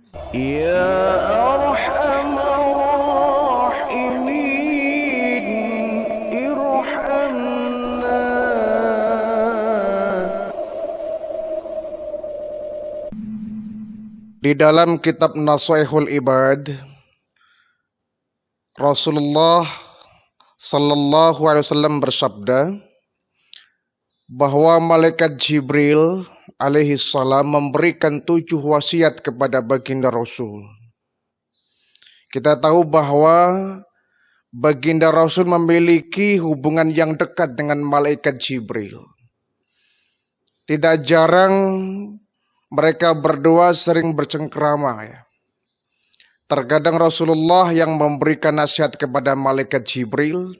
Ya Arhamar Rahimin, irhamna. Di dalam kitab Nasaihul Ibad, Rasulullah Sallallahu Alaihi Wasallam bersabda bahwa malaikat Jibril alaihi salam memberikan 7 wasiat kepada baginda Rasul. Kita tahu bahwa baginda Rasul memiliki hubungan yang dekat dengan malaikat Jibril. Tidak jarang mereka berdua sering bercengkrama ya. Terkadang Rasulullah yang memberikan nasihat kepada malaikat Jibril,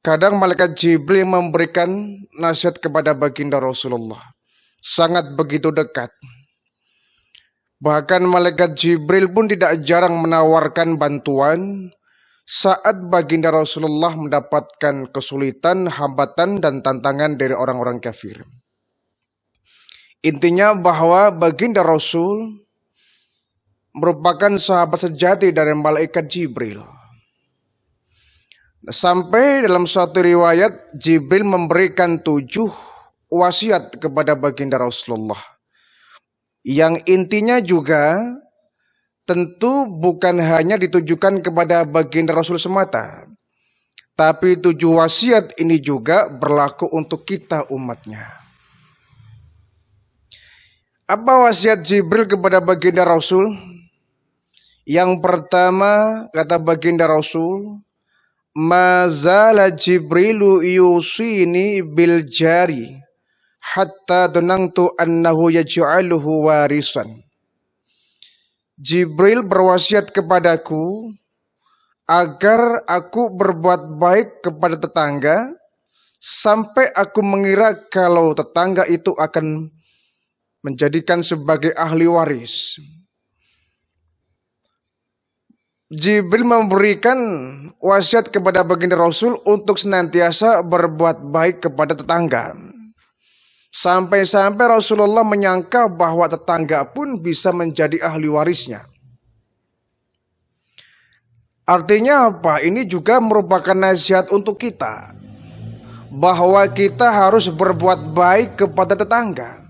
kadang malaikat Jibril memberikan nasihat kepada baginda Rasulullah. Sangat begitu dekat. Bahkan malaikat Jibril pun tidak jarang menawarkan bantuan saat baginda Rasulullah mendapatkan kesulitan, hambatan, dan tantangan dari orang-orang kafir. Intinya bahwa baginda Rasul merupakan sahabat sejati dari malaikat Jibril. Sampai dalam suatu riwayat Jibril memberikan 7 wasiat kepada baginda Rasulullah. Yang intinya juga tentu bukan hanya ditujukan kepada baginda Rasul semata. Tapi 7 wasiat ini juga berlaku untuk kita umatnya. Apa wasiat Jibril kepada baginda Rasul? Yang pertama kata baginda Rasul, mazala Jibrilu yusini bil jari hatta donangtu annahu yaj'aluhu warisan. Jibril berwasiat kepadaku agar aku berbuat baik kepada tetangga sampai aku mengira kalau tetangga itu akan menjadikan sebagai ahli waris. Jibril memberikan wasiat kepada baginda Rasul untuk senantiasa berbuat baik kepada tetangga. Sampai-sampai Rasulullah menyangka bahwa tetangga pun bisa menjadi ahli warisnya. Artinya apa? Ini juga merupakan nasihat untuk kita. Bahwa kita harus berbuat baik kepada tetangga.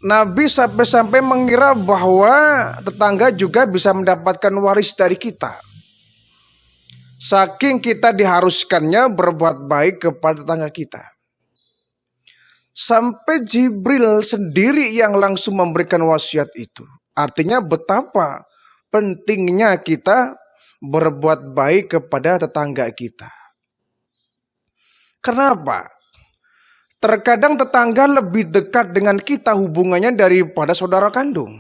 Nabi sampai-sampai mengira bahwa tetangga juga bisa mendapatkan waris dari kita. Saking kita diharuskannya berbuat baik kepada tetangga kita. Sampai Jibril sendiri yang langsung memberikan wasiat itu. Artinya betapa pentingnya kita berbuat baik kepada tetangga kita. Kenapa? Terkadang tetangga lebih dekat dengan kita hubungannya daripada saudara kandung.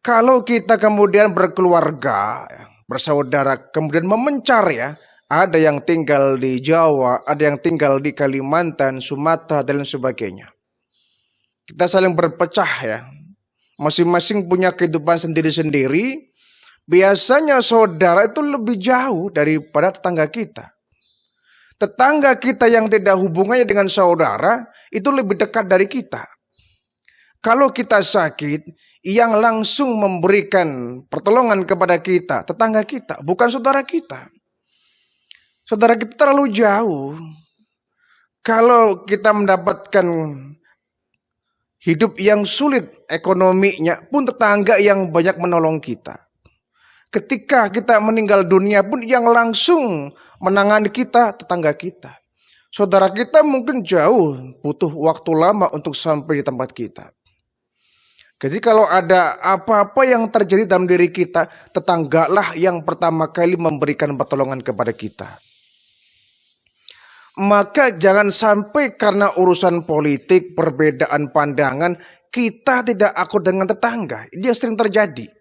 Kalau kita kemudian berkeluarga, bersaudara, kemudian memencar ya, ada yang tinggal di Jawa, ada yang tinggal di Kalimantan, Sumatera, dan lain sebagainya. Kita saling berpecah ya, masing-masing punya kehidupan sendiri-sendiri. Biasanya saudara itu lebih jauh daripada tetangga kita. Tetangga kita yang tidak hubungannya dengan saudara itu lebih dekat dari kita. Kalau kita sakit, yang langsung memberikan pertolongan kepada kita, tetangga kita, bukan saudara kita. Saudara kita terlalu jauh. Kalau kita mendapatkan hidup yang sulit ekonominya, pun tetangga yang banyak menolong kita. Ketika kita meninggal dunia pun yang langsung menangani kita tetangga kita. Saudara kita mungkin jauh, butuh waktu lama untuk sampai di tempat kita. Jadi kalau ada apa-apa yang terjadi dalam diri kita, tetanggalah yang pertama kali memberikan pertolongan kepada kita. Maka jangan sampai karena urusan politik, perbedaan pandangan, kita tidak akur dengan tetangga. Ini yang sering terjadi.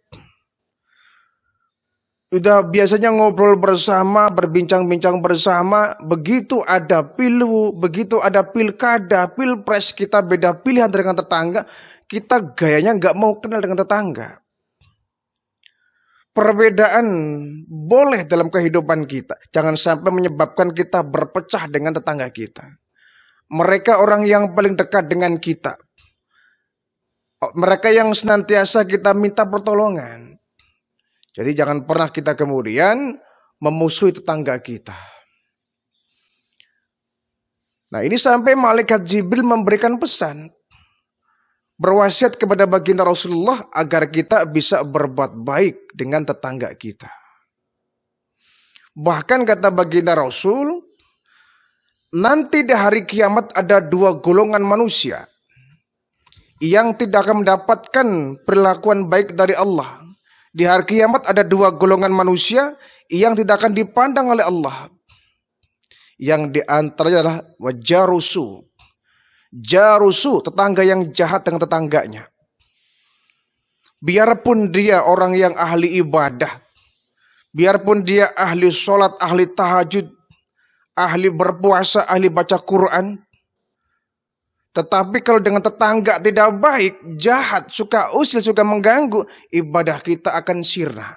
Sudah biasanya ngobrol bersama, berbincang-bincang bersama, begitu ada pilu, begitu ada pilkada, pilpres, kita beda pilihan dengan tetangga, kita gayanya nggak mau kenal dengan tetangga. Perbedaan boleh dalam kehidupan kita, jangan sampai menyebabkan kita berpecah dengan tetangga kita. Mereka orang yang paling dekat dengan kita. mereka yang senantiasa kita minta pertolongan. Jadi jangan pernah kita kemudian memusuhi tetangga kita. Nah, ini sampai malaikat Jibril memberikan pesan, berwasiat kepada baginda Rasulullah agar kita bisa berbuat baik dengan tetangga kita. Bahkan kata baginda Rasul, nanti di hari kiamat ada dua golongan manusia yang tidak akan mendapatkan perlakuan baik dari Allah. Di hari kiamat ada dua golongan manusia yang tidak akan dipandang oleh Allah. Yang diantaranya adalah wajarusu. Jarusu, tetangga yang jahat dengan tetangganya. Biarpun dia orang yang ahli ibadah, biarpun dia ahli sholat, ahli tahajud, ahli berpuasa, ahli baca Quran, tetapi kalau dengan tetangga tidak baik, jahat, suka usil, suka mengganggu, ibadah kita akan sirna.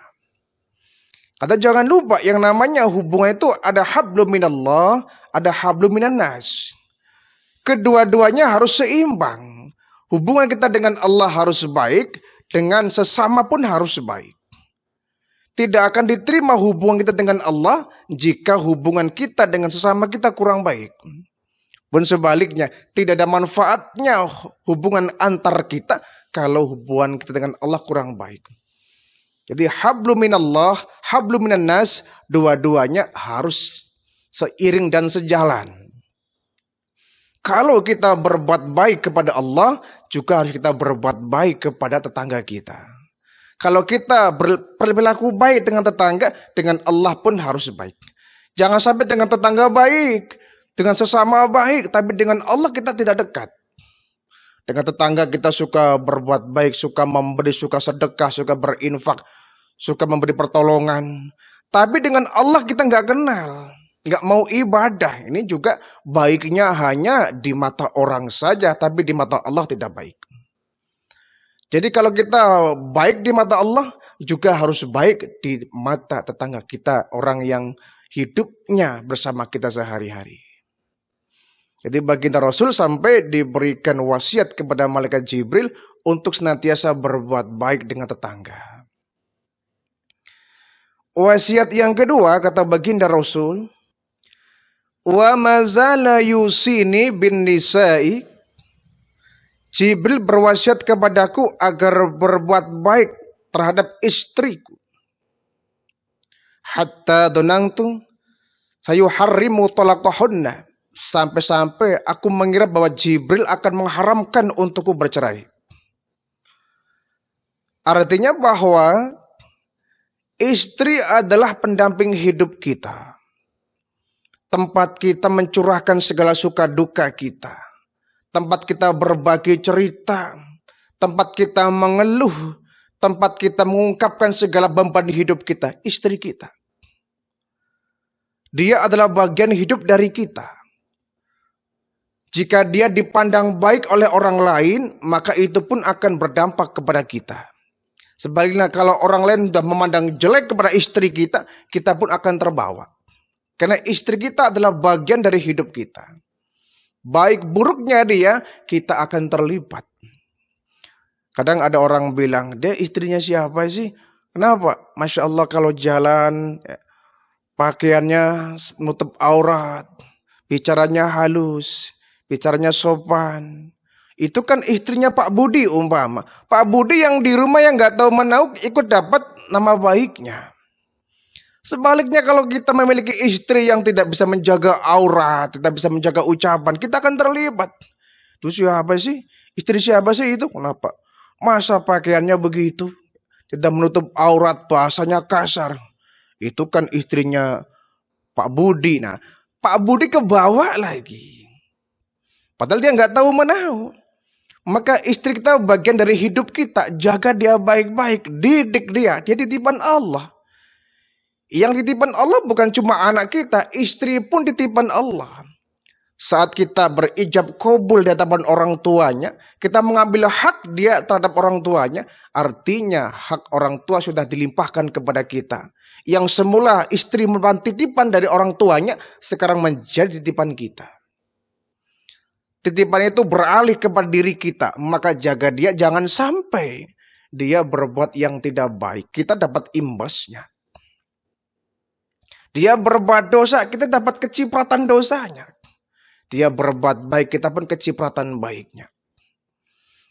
Kata jangan lupa yang namanya hubungan itu ada hablum minallah, ada hablum minan nas. Kedua-duanya harus seimbang. Hubungan kita dengan Allah harus baik, dengan sesama pun harus baik. Tidak akan diterima hubungan kita dengan Allah jika hubungan kita dengan sesama kita kurang baik. Pun sebaliknya, tidak ada manfaatnya hubungan antar kita kalau hubungan kita dengan Allah kurang baik. Jadi hablum minallah, hablum minan nas, dua-duanya harus seiring dan sejalan. Kalau kita berbuat baik kepada Allah, juga harus kita berbuat baik kepada tetangga kita. Kalau kita berperilaku baik dengan tetangga, dengan Allah pun harus baik. Jangan sampai dengan tetangga baik, dengan sesama baik, tapi dengan Allah kita tidak dekat. Dengan tetangga kita suka berbuat baik, suka memberi, suka sedekah, suka berinfak, suka memberi pertolongan. Tapi dengan Allah kita nggak kenal. Nggak mau ibadah. Ini juga baiknya hanya di mata orang saja, tapi di mata Allah tidak baik. Jadi kalau kita baik di mata Allah, juga harus baik di mata tetangga kita, orang yang hidupnya bersama kita sehari-hari. Jadi baginda Rasul sampai diberikan wasiat kepada malaikat Jibril untuk senantiasa berbuat baik dengan tetangga. Wasiat yang kedua kata baginda Rasul, wa mazala yusini bin nisa'i. Jibril berwasiat kepadaku agar berbuat baik terhadap istriku. Hatta donangtu sayuharrimu talaqahunna. Sampai-sampai aku mengira bahwa Jibril akan mengharamkan untukku bercerai. Artinya bahwa istri adalah pendamping hidup kita. Tempat kita mencurahkan segala suka duka kita. Tempat kita berbagi cerita. Tempat kita mengeluh. Tempat kita mengungkapkan segala beban hidup kita. Istri kita. Dia adalah bagian hidup dari kita. Jika dia dipandang baik oleh orang lain, maka itu pun akan berdampak kepada kita. Sebaliknya kalau orang lain sudah memandang jelek kepada istri kita, kita pun akan terbawa. Karena istri kita adalah bagian dari hidup kita. Baik buruknya dia, kita akan terlibat. Kadang ada orang bilang, dia istrinya siapa sih? Kenapa? Masya Allah kalau jalan, pakaiannya menutup aurat, bicaranya halus, bicaranya sopan. Itu kan istrinya Pak Budi umpama. Pak Budi yang di rumah yang nggak tahu menahu ikut dapat nama baiknya. Sebaliknya kalau kita memiliki istri yang tidak bisa menjaga aurat, tidak bisa menjaga ucapan, kita akan terlibat. Itu siapa sih? Istri siapa sih itu? Kenapa? Masa pakaiannya begitu? Tidak menutup aurat, bahasanya kasar. Itu kan istrinya Pak Budi. Nah, Pak Budi kebawa lagi. Padahal dia nggak tahu menahu. Maka istri kita bagian dari hidup kita. Jaga dia baik-baik. Didik dia. Dia titipan Allah. Yang titipan Allah bukan cuma anak kita. Istri pun titipan Allah. Saat kita berijab qabul di hadapan orang tuanya. Kita mengambil hak dia terhadap orang tuanya. Artinya hak orang tua sudah dilimpahkan kepada kita. Yang semula istri merupakan titipan dari orang tuanya. Sekarang menjadi titipan kita. titipan itu beralih kepada diri kita, maka jaga dia jangan sampai dia berbuat yang tidak baik. Kita dapat imbasnya. Dia berbuat dosa, kita dapat kecipratan dosanya. Dia berbuat baik, kita pun kecipratan baiknya.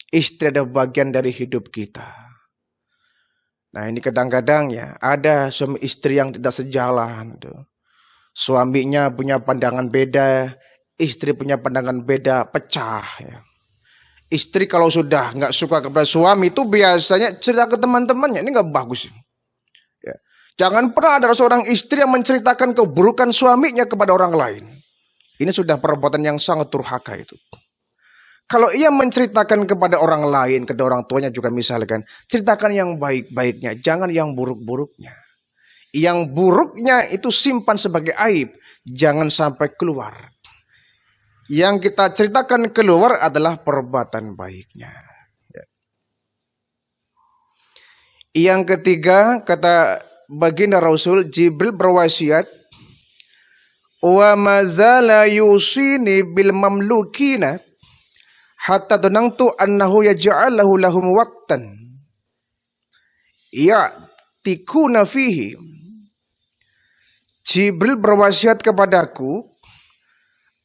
Istri ada bagian dari hidup kita. Nah ini kadang-kadang ya, ada suami istri yang tidak sejalan. Suaminya punya pandangan beda, istri punya pandangan beda, pecah. Ya. Istri kalau sudah nggak suka kepada suami itu biasanya cerita ke teman-temannya, ini nggak bagus. Ya. Jangan pernah ada seorang istri yang menceritakan keburukan suaminya kepada orang lain. Ini sudah perbuatan yang sangat durhaka itu. Kalau ia menceritakan kepada orang lain, kepada orang tuanya juga misalkan, ceritakan yang baik-baiknya, jangan yang buruk-buruknya. Yang buruknya itu simpan sebagai aib, jangan sampai keluar. Yang kita ceritakan keluar adalah perbuatan baiknya. Yang ketiga, kata baginda Rasul, Jibril berwasiat, wa mazala yusini bil mamlukina hatta donangtu annahu yaj'alahu lahum waqtan ya'tikuna fihi. Jibril berwasiat kepadaku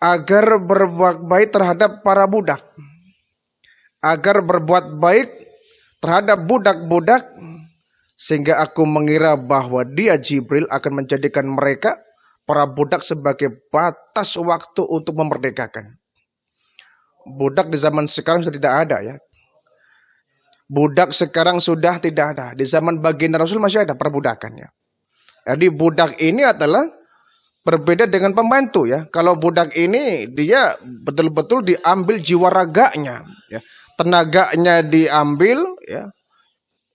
agar berbuat baik terhadap para budak, agar berbuat baik terhadap budak-budak, sehingga aku mengira bahwa dia Jibril akan menjadikan mereka para budak sebagai batas waktu untuk memerdekakan. Budak di zaman sekarang sudah tidak ada ya. Budak sekarang sudah tidak ada. Di zaman baginda Rasul masih ada perbudakannya. Jadi budak ini adalah berbeda dengan pembantu ya. Kalau budak ini dia betul-betul diambil jiwa raganya, ya. Tenaganya diambil, ya.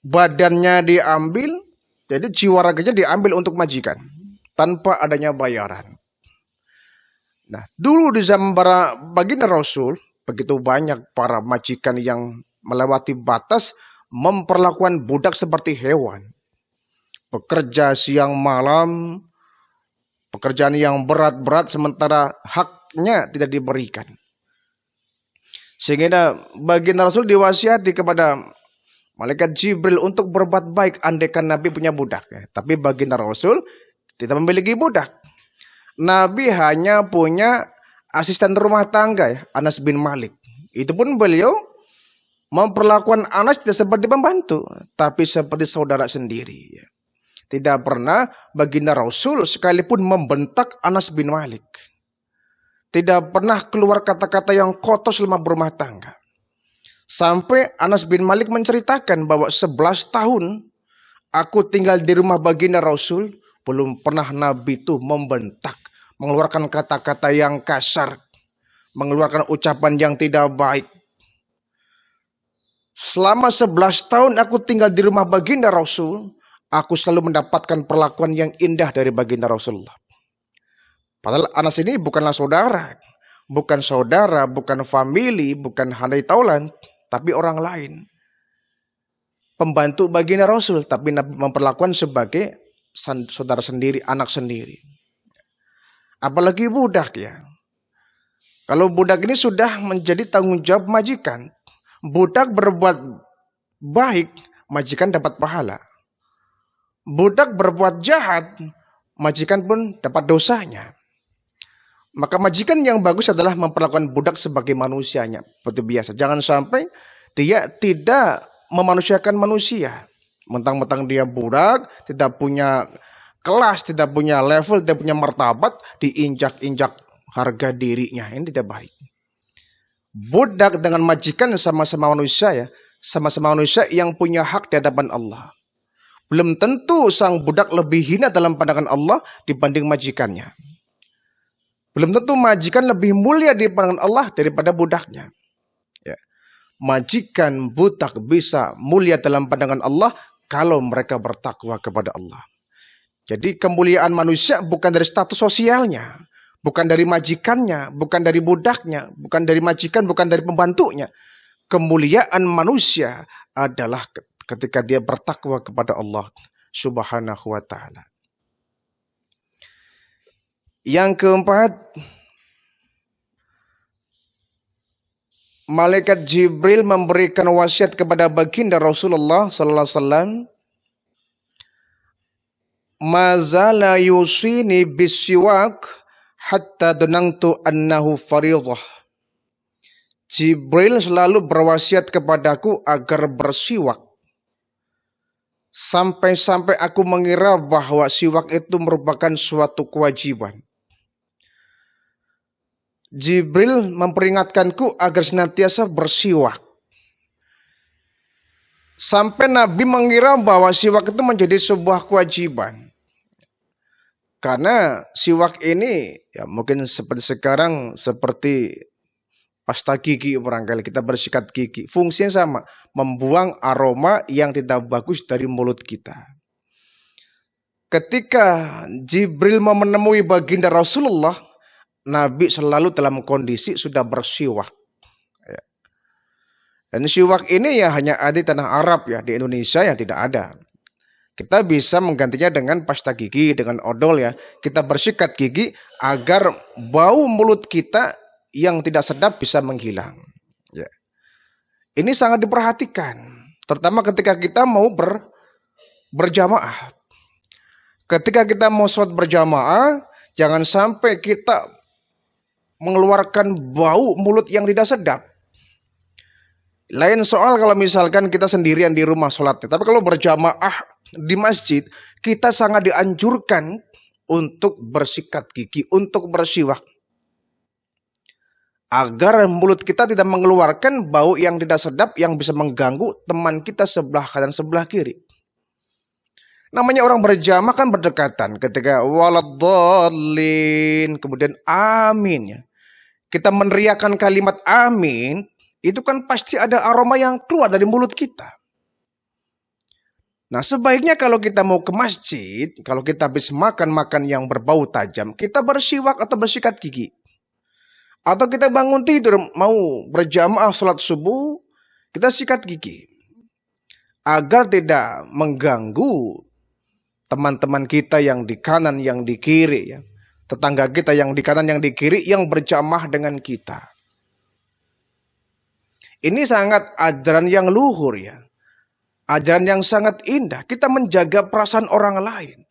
Badannya diambil, jadi jiwa raganya diambil untuk majikan tanpa adanya bayaran. Nah, dulu di zaman baginda Rasul begitu banyak para majikan yang melewati batas memperlakukan budak seperti hewan. Bekerja siang malam, pekerjaan yang berat-berat sementara haknya tidak diberikan. Sehingga baginda Rasul diwasiati kepada malaikat Jibril untuk berbuat baik andaikan Nabi punya budak. Ya. Tapi baginda Rasul tidak memiliki budak. Nabi hanya punya asisten rumah tangga ya, Anas bin Malik. Itu pun beliau memperlakukan Anas tidak seperti pembantu, tapi seperti saudara sendiri. Ya. Tidak pernah baginda Rasul sekalipun membentak Anas bin Malik. Tidak pernah keluar kata-kata yang kotor selama berumah tangga. Sampai Anas bin Malik menceritakan bahwa 11 tahun aku tinggal di rumah baginda Rasul, belum pernah Nabi itu membentak, mengeluarkan kata-kata yang kasar, mengeluarkan ucapan yang tidak baik. Selama 11 tahun aku tinggal di rumah baginda Rasul, aku selalu mendapatkan perlakuan yang indah dari baginda Rasulullah. Padahal Anas ini bukanlah saudara, bukan famili, bukan handai taulan, tapi orang lain. Pembantu baginda Rasul, tapi Nabi memperlakukan sebagai saudara sendiri, anak sendiri. Apalagi budak ya. Kalau budak ini sudah menjadi tanggung jawab majikan. Budak berbuat baik, majikan dapat pahala. Budak berbuat jahat, majikan pun dapat dosanya. Maka majikan yang bagus adalah memperlakukan budak sebagai manusianya, seperti biasa. Jangan sampai dia tidak memanusiakan manusia. Mentang-mentang dia budak, tidak punya kelas, tidak punya level, tidak punya martabat, diinjak-injak harga dirinya. Ini tidak baik. Budak dengan majikan sama-sama manusia ya, sama-sama manusia yang punya hak di hadapan Allah. Belum tentu sang budak lebih hina dalam pandangan Allah dibanding majikannya. Belum tentu majikan lebih mulia di pandangan Allah daripada budaknya. Ya. Majikan budak bisa mulia dalam pandangan Allah kalau mereka bertakwa kepada Allah. Jadi kemuliaan manusia bukan dari status sosialnya, bukan dari majikannya, bukan dari budaknya, bukan dari majikan, bukan dari pembantunya. Kemuliaan manusia adalah ketika dia bertakwa kepada Allah Subhanahu wa ta'ala. Yang keempat, malaikat Jibril memberikan wasiat kepada baginda Rasulullah sallallahu alaihi wasallam, mazala yusini bisiwak hatta donangtu annahu faridah. Jibril selalu berwasiat kepadaku agar bersiwak sampai-sampai aku mengira bahwa siwak itu merupakan suatu kewajiban. Jibril memperingatkanku agar senantiasa bersiwak. Sampai Nabi mengira bahwa siwak itu menjadi sebuah kewajiban. Karena siwak ini ya mungkin seperti sekarang seperti pasta gigi barangkali kita bersikat gigi. Fungsinya sama, membuang aroma yang tidak bagus dari mulut kita. Ketika Jibril mau menemui baginda Rasulullah, Nabi selalu dalam kondisi sudah bersiwak. Dan siwak ini ya hanya ada di tanah Arab ya, di Indonesia yang tidak ada. Kita bisa menggantinya dengan pasta gigi, dengan odol ya. Kita bersikat gigi agar bau mulut kita yang tidak sedap bisa menghilang. Ya. Ini sangat diperhatikan, terutama ketika kita mau berjamaah. Ketika kita mau sholat berjamaah, jangan sampai kita mengeluarkan bau mulut yang tidak sedap. Lain soal kalau misalkan kita sendirian di rumah sholatnya. Tapi kalau berjamaah di masjid, kita sangat dianjurkan untuk bersikat gigi, untuk bersiwak. Agar mulut kita tidak mengeluarkan bau yang tidak sedap yang bisa mengganggu teman kita sebelah kanan sebelah kiri. Namanya orang berjamaah kan berdekatan. Ketika waladdallin, kemudian amin ya. Kita meneriakkan kalimat amin, itu kan pasti ada aroma yang keluar dari mulut kita. Nah sebaiknya kalau kita mau ke masjid, kalau kita habis makan yang berbau tajam, kita bersiwak atau bersikat gigi. Atau kita bangun tidur, mau berjamaah sholat subuh, kita sikat gigi. Agar tidak mengganggu teman-teman kita yang di kanan, yang di kiri. Ya. Tetangga kita yang di kanan, yang di kiri, yang berjamaah dengan kita. Ini sangat ajaran yang luhur ya. Ajaran yang sangat indah. Kita menjaga perasaan orang lain.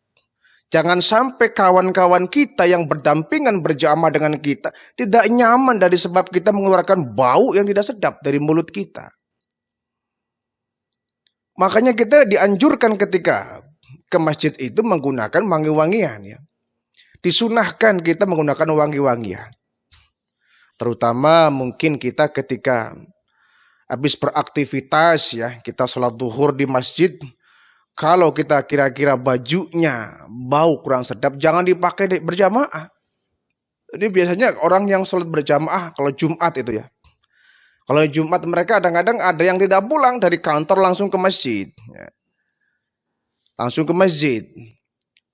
Jangan sampai kawan-kawan kita yang berdampingan berjamaah dengan kita tidak nyaman dari sebab kita mengeluarkan bau yang tidak sedap dari mulut kita. Makanya kita dianjurkan ketika ke masjid itu menggunakan wangi-wangian ya. Disunahkan kita menggunakan wangi-wangian. Terutama mungkin kita ketika habis beraktivitas ya, kita sholat duhur di masjid. Kalau kita kira-kira bajunya bau kurang sedap, jangan dipakai berjamaah. Ini biasanya orang yang sholat berjamaah kalau Jumat itu ya. Kalau Jumat mereka kadang-kadang ada yang tidak pulang dari kantor langsung ke masjid. Ya. Langsung ke masjid.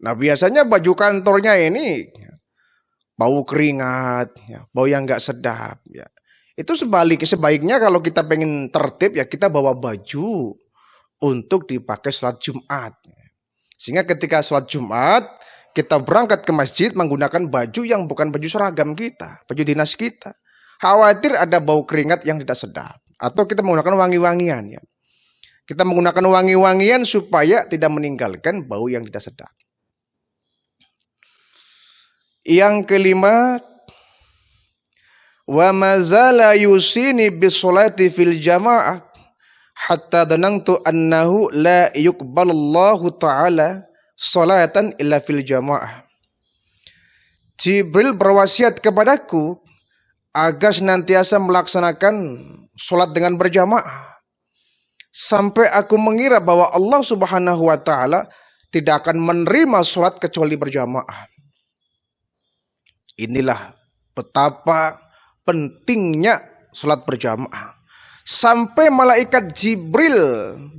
Nah biasanya baju kantornya ini bau keringat, ya, bau yang nggak sedap. Ya. Itu sebaiknya kalau kita pengen tertib ya kita bawa baju untuk dipakai sholat Jumat. Sehingga ketika sholat Jumat, kita berangkat ke masjid menggunakan baju yang bukan baju seragam kita, baju dinas kita. Khawatir ada bau keringat yang tidak sedap. Atau kita menggunakan wangi-wangian. Ya. Kita menggunakan wangi-wangian supaya tidak meninggalkan bau yang tidak sedap. Yang kelima, wa mazala yusini bisolati fil jamaah hatta danangtu annahu la yuqbalallahu ta'ala salatan illa fil jamaah. Jibril berwasiat kepadaku agar senantiasa melaksanakan sholat dengan berjamaah. Sampai aku mengira bahwa Allah subhanahu wa ta'ala tidak akan menerima sholat kecuali berjamaah. Inilah betapa pentingnya sholat berjamaah. Sampai malaikat Jibril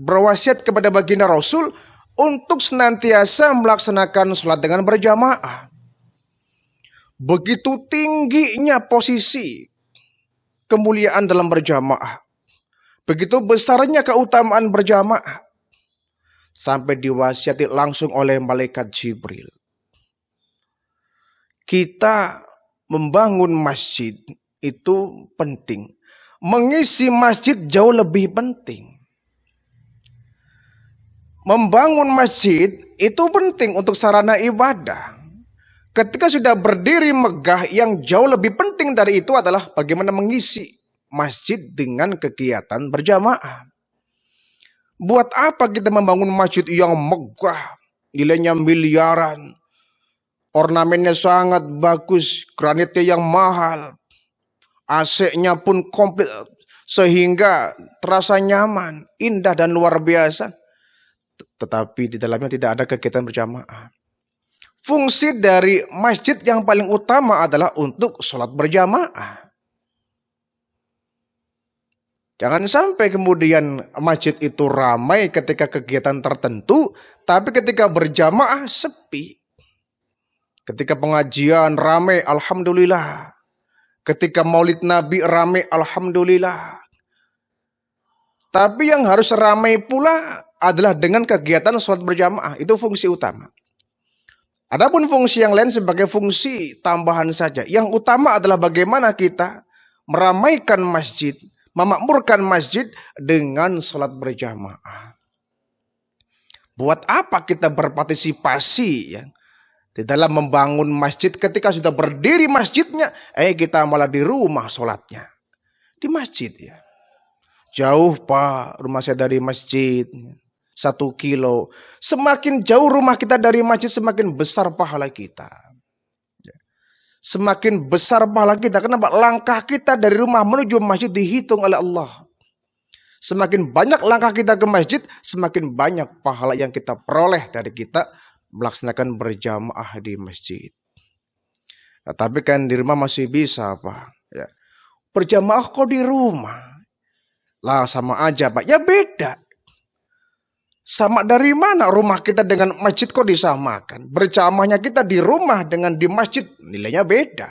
berwasiat kepada baginda Rasul untuk senantiasa melaksanakan sholat dengan berjamaah. Begitu tingginya posisi kemuliaan dalam berjamaah. Begitu besarnya keutamaan berjamaah. Sampai diwasiati langsung oleh malaikat Jibril. Kita membangun masjid itu penting. mengisi masjid jauh lebih penting. Membangun masjid itu penting untuk sarana ibadah. Ketika sudah berdiri megah, yang jauh lebih penting dari itu adalah bagaimana mengisi masjid dengan kegiatan berjamaah. Buat apa kita membangun masjid yang megah, nilainya miliaran, ornamennya sangat bagus, granitnya yang mahal, AC-nya pun komplit sehingga terasa nyaman, indah dan luar biasa. Tetapi di dalamnya tidak ada kegiatan berjamaah. Fungsi dari masjid yang paling utama adalah untuk sholat berjamaah. Jangan sampai kemudian masjid itu ramai ketika kegiatan tertentu, tapi ketika berjamaah sepi. Ketika pengajian ramai, alhamdulillah. Ketika maulid Nabi ramai, alhamdulillah. Tapi yang harus ramai pula adalah dengan kegiatan sholat berjamaah. Itu fungsi utama. Adapun fungsi yang lain sebagai fungsi tambahan saja. Yang utama adalah bagaimana kita meramaikan masjid, memakmurkan masjid dengan sholat berjamaah. Buat apa kita berpartisipasi ya, di dalam membangun masjid ketika sudah berdiri masjidnya, kita malah di rumah sholatnya. Di masjid ya. Jauh Pak rumah saya dari masjid, 1 kilo. Semakin jauh rumah kita dari masjid, semakin besar pahala kita. Semakin besar pahala kita. Kenapa? Langkah kita dari rumah menuju masjid dihitung oleh Allah. Semakin banyak langkah kita ke masjid, semakin banyak pahala yang kita peroleh dari kita melaksanakan berjamaah di masjid. Nah, tapi kan di rumah masih bisa Pak. Ya. Berjamaah kok di rumah? Lah sama aja Pak. Ya beda. Sama dari mana rumah kita dengan masjid kok disamakan? Berjamaahnya kita di rumah dengan di masjid nilainya beda.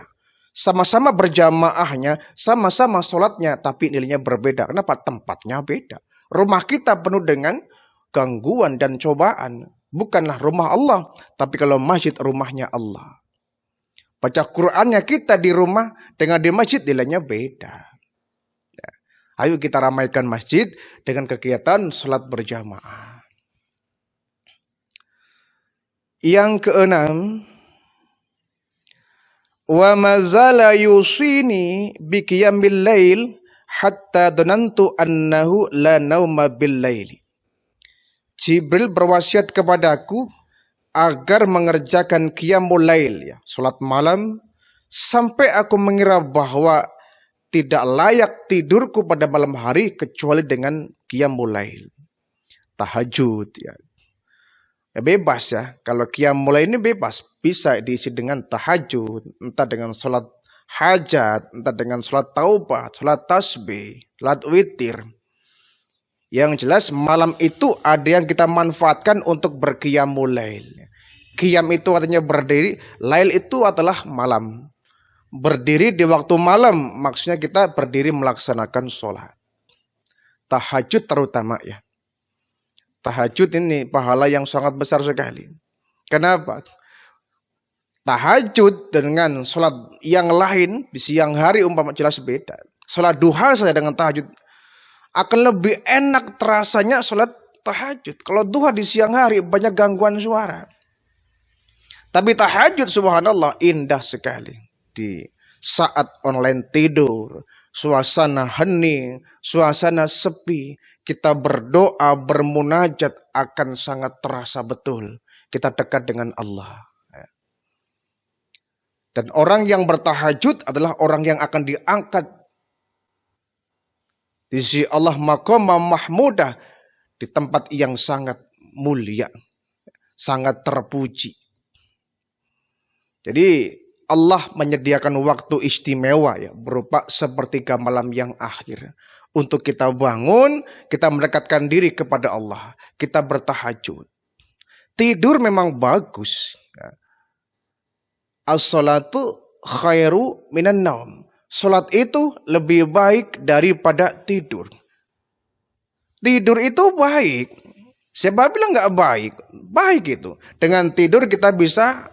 Sama-sama berjamaahnya, sama-sama sholatnya, tapi nilainya berbeda. Kenapa? Tempatnya beda. Rumah kita penuh dengan gangguan dan cobaan. Bukanlah rumah Allah, tapi kalau masjid rumahnya Allah. Baca Qur'annya kita di rumah dengan di masjid nilainya beda. Ya. Ayo kita ramaikan masjid dengan kegiatan sholat berjamaah. Yang keenam, wa mazala yusini bi qiyamil lail hatta dhanantu annahu la nauma bil laili. Jibril berwasiat kepadaku agar mengerjakan qiyamul lail ya, salat malam, sampai aku mengira bahwa tidak layak tidurku pada malam hari kecuali dengan qiyamul lail. Tahajud ya. Ya bebas ya, kalau qiyamul lail ini bebas, bisa diisi dengan tahajud, entah dengan sholat hajat, entah dengan sholat taubat, sholat tasbih, sholat witir. Yang jelas malam itu ada yang kita manfaatkan untuk berqiyamul lail. Qiyam itu artinya berdiri, lail itu adalah malam. Berdiri di waktu malam, maksudnya kita berdiri melaksanakan sholat. Tahajud terutama ya. Tahajud ini pahala yang sangat besar sekali. Kenapa? Tahajud dengan sholat yang lain di siang hari umpama jelas beda. Sholat duha saja dengan tahajud akan lebih enak terasanya sholat tahajud. Kalau duha di siang hari banyak gangguan suara. Tapi tahajud subhanallah indah sekali. Di saat online tidur, suasana hening, suasana sepi, kita berdoa, bermunajat akan sangat terasa betul. Kita dekat dengan Allah. Dan orang yang bertahajud adalah orang yang akan diangkat di sisi Allah maqamah mahmudah, di tempat yang sangat mulia, sangat terpuji. Jadi Allah menyediakan waktu istimewa ya, berupa sepertiga malam yang akhir. Untuk kita bangun, kita mendekatkan diri kepada Allah. Kita bertahajud. Tidur memang bagus. As-salatu khairu minan naum. Salat itu lebih baik daripada tidur. Tidur itu baik. Siapa bilang nggak baik? Baik itu. Dengan tidur kita bisa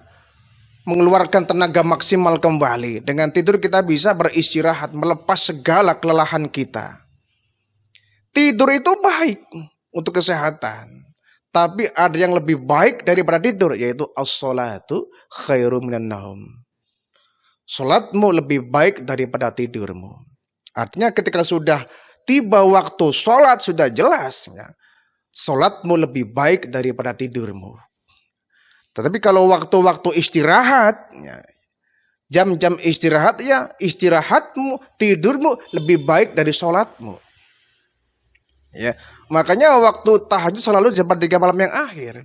mengeluarkan tenaga maksimal kembali. Dengan tidur kita bisa beristirahat, melepas segala kelelahan kita. Tidur itu baik untuk kesehatan. Tapi ada yang lebih baik daripada tidur, yaitu as-salatu khairum minan naum. Salatmu lebih baik daripada tidurmu. Artinya ketika sudah tiba waktu salat sudah jelas, ya, salatmu lebih baik daripada tidurmu. Tetapi kalau waktu-waktu istirahat, ya, jam-jam istirahat, ya istirahatmu, tidurmu lebih baik dari salatmu. Ya, makanya waktu tahajud selalu jam 3 malam yang akhir.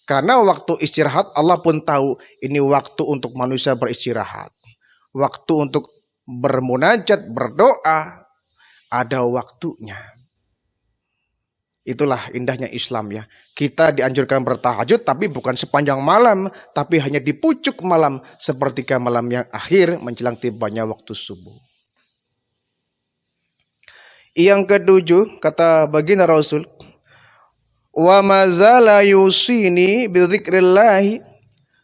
Karena waktu istirahat Allah pun tahu ini waktu untuk manusia beristirahat. Waktu untuk bermunajat, berdoa, ada waktunya. Itulah indahnya Islam ya. Kita dianjurkan bertahajud tapi bukan sepanjang malam, tapi hanya di pucuk malam sepertiga malam yang akhir menjelang tibanya waktu subuh. Yang ketujuh, kata baginda Rasul, wa mazala yusini bi dzikrillah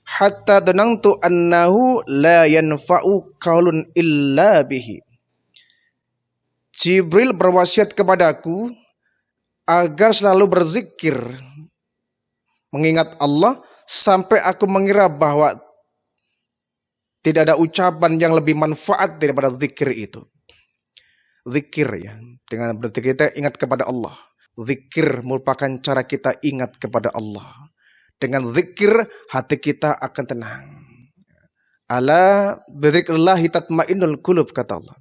hatta danantu annahu la yanfa'u qaulun illa bihi. Jibril berwasiat kepadaku agar selalu berzikir, mengingat Allah, sampai aku mengira bahwa tidak ada ucapan yang lebih manfaat daripada zikir itu. Zikir ya, dengan berzikir kita ingat kepada Allah. Zikir merupakan cara kita ingat kepada Allah. Dengan zikir hati kita akan tenang. Ala bidzikrillahi tatmainnul qulub, kata Allah.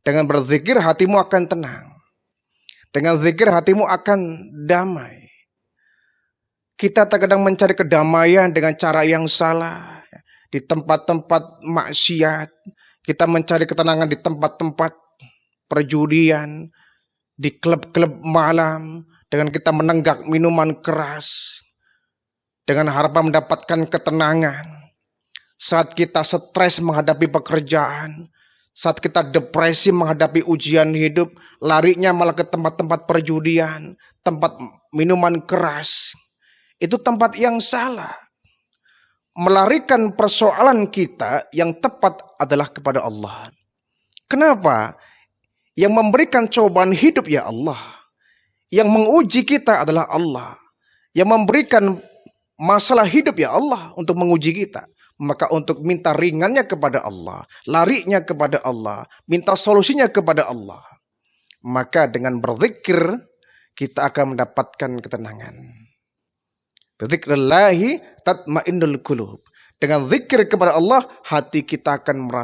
Dengan berzikir hatimu akan tenang. Dengan zikir hatimu akan damai. Kita terkadang mencari kedamaian dengan cara yang salah. Di tempat-tempat maksiat. Kita mencari ketenangan di tempat-tempat perjudian. Di klub-klub malam. Dengan kita menenggak minuman keras. Dengan harapan mendapatkan ketenangan. Saat kita stres menghadapi pekerjaan. Saat kita depresi menghadapi ujian hidup, larinya malah ke tempat-tempat perjudian, tempat minuman keras. Itu tempat yang salah. Melarikan persoalan kita yang tepat adalah kepada Allah. Kenapa? Yang memberikan cobaan hidup ya Allah. Yang menguji kita adalah Allah. Yang memberikan masalah hidup ya Allah untuk menguji kita. Maka untuk minta ringannya kepada Allah, larinya kepada Allah, minta solusinya kepada Allah. Maka dengan berzikir kita akan mendapatkan ketenangan. Bidzikrillahi tatmainnul qulub. Dengan zikir kepada Allah hati kita akan merasa